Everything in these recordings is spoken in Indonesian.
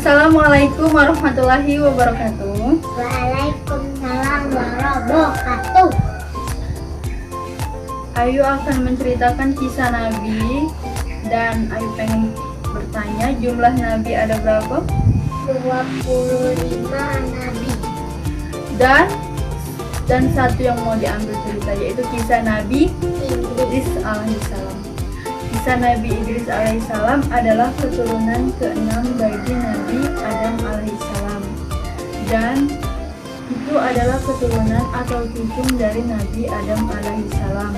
Assalamualaikum warahmatullahi wabarakatuh. Waalaikumsalam warahmatullahi. Ayu akan menceritakan kisah Nabi dan Ayu pengen bertanya, jumlah Nabi ada berapa? 25 nabi. Dan satu yang mau diambil cerita yaitu kisah Nabi Idris. Idris alaihissalam. Kisah Nabi Idris alaihissalam adalah keturunan ke-6 bagi Nabi Adam alaihissalam, dan itu adalah keturunan atau cucu dari Nabi Adam alaihissalam.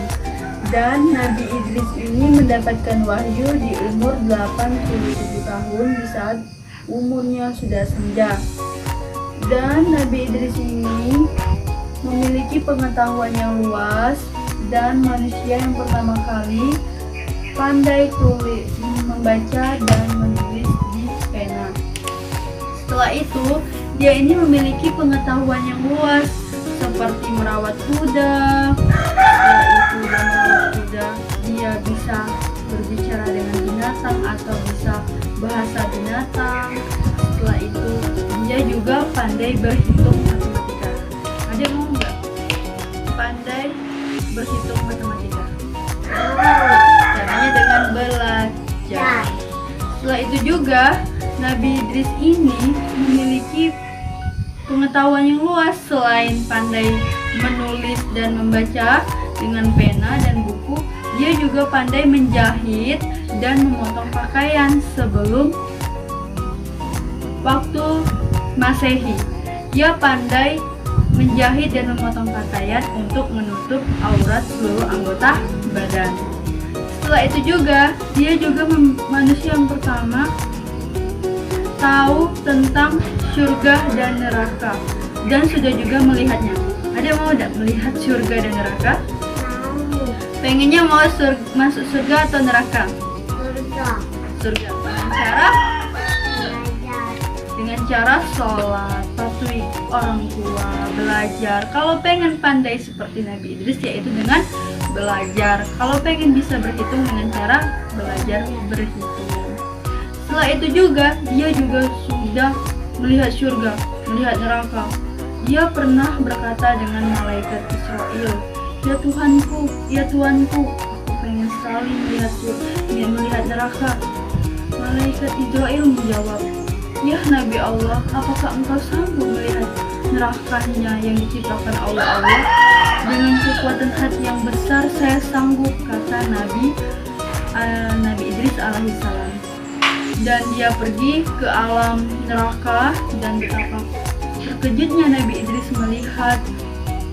Dan Nabi Idris ini mendapatkan wahyu di umur 87 tahun di saat umurnya sudah senja. Dan Nabi Idris ini memiliki pengetahuan yang luas dan manusia yang pertama kali pandai tulis, membaca dan menulis di pena. Setelah itu, dia ini memiliki pengetahuan yang luas seperti merawat kuda. Setelah itu dia merawat kuda, dia bisa berbicara dengan binatang atau bisa bahasa binatang. Setelah itu, dia juga pandai berhitung matematika. Ada mau nggak pandai berhitung matematika? Caranya dengan belajar. Setelah itu juga Nabi Idris ini memiliki pengetahuan yang luas. Selain pandai menulis dan membaca dengan pena dan buku, dia juga pandai menjahit dan memotong pakaian sebelum waktu Masehi. Dia pandai menjahit dan memotong pakaian untuk menutup aurat seluruh anggota badan. Setelah itu juga, dia juga manusia yang pertama tahu tentang surga dan neraka dan sudah juga melihatnya. Ada mau tidak melihat surga dan neraka? Pengennya mau masuk surga atau neraka? Surga. Dengan cara sholat, patuhi orang tua, belajar. Kalau pengen pandai seperti Nabi Idris, yaitu dengan belajar. Kalau pengen bisa berhitung, dengan cara belajar berhitung. Setelah itu juga, dia juga sudah melihat surga, melihat neraka. Dia pernah berkata dengan malaikat Israel, "Ya Tuhanku, ya Tuhanku, aku pengen sekali melihat neraka." Malaikat Israel menjawab, "Ya Nabi Allah, apakah engkau sanggup melihat nerakanya yang diciptakan oleh Allah? Dengan kekuatan hati yang besar saya sanggup," kata Nabi Idris alaihissalam. Dan dia pergi ke alam neraka, dan betapa terkejutnya Nabi Idris melihat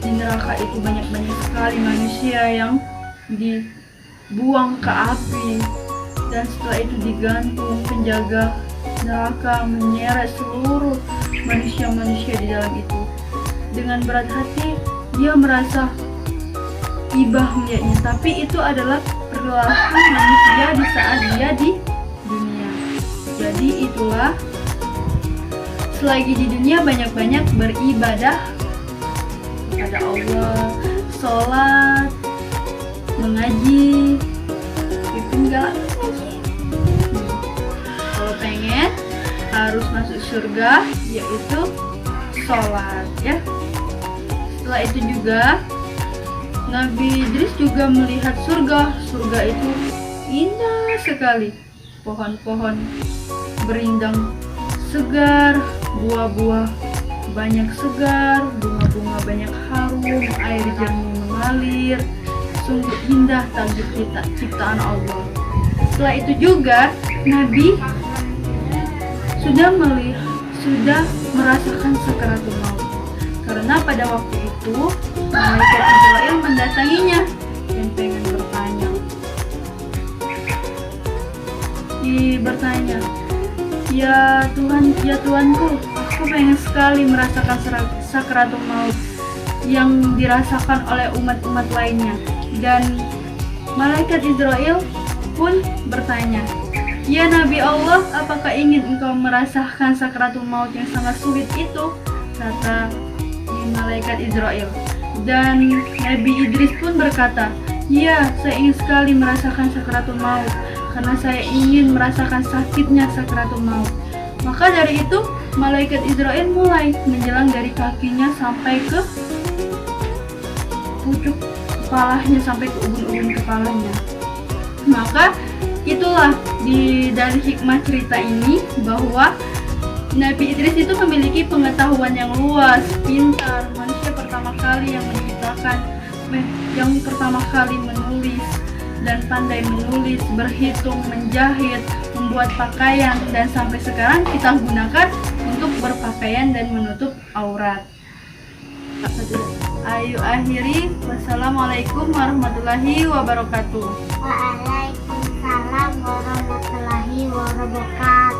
di neraka itu banyak sekali manusia yang dibuang ke api, dan setelah itu digantung penjaga neraka menyeret seluruh manusia-manusia di dalam itu. Dengan berat hati dia merasa ibah melihatnya, tapi itu adalah perlahan manusia di saat dia di dunia. Jadi itulah, selagi di dunia banyak-banyak beribadah kepada Allah, sholat, mengaji, itu enggak. Kalau pengen harus masuk surga, yaitu sholat, ya. Setelah itu juga Nabi Idris juga melihat surga. Surga itu indah sekali, pohon-pohon berindang segar, buah-buah banyak segar, bunga-bunga banyak harum, air jernih mengalir. Sungguh indah tajuk ciptaan Allah. Setelah itu juga Nabi sudah merasakan sakaratul maut, karena pada waktu itu malaikat Israel mendatanginya dan pengen bertanya, "Ya Tuhan, ya Tuanku, aku pengen sekali merasakan sakaratul maut yang dirasakan oleh umat-umat lainnya." Dan malaikat Israel pun bertanya, "Ya Nabi Allah, apakah ingin engkau merasakan sakaratul maut yang sangat sulit itu?" kata malaikat Israel. Dan Nabi Idris pun berkata, "Ya, saya ingin sekali merasakan sakaratul maut, karena saya ingin merasakan sakitnya sakaratul maut." Maka dari itu malaikat Israel mulai menjelang dari kakinya sampai ke pucuk kepalanya, sampai ke ubun-ubun kepalanya. Maka itulah dari hikmah cerita ini bahwa Nabi Idris itu memiliki pengetahuan yang luas, pintar, manusia pertama kali yang menciptakan, yang pertama kali menulis dan pandai menulis, berhitung, menjahit, membuat pakaian, dan sampai sekarang kita gunakan untuk berpakaian dan menutup aurat. Ayo akhiri, wassalamualaikum warahmatullahi wabarakatuh. Waalaikumsalam warahmatullahi wabarakatuh.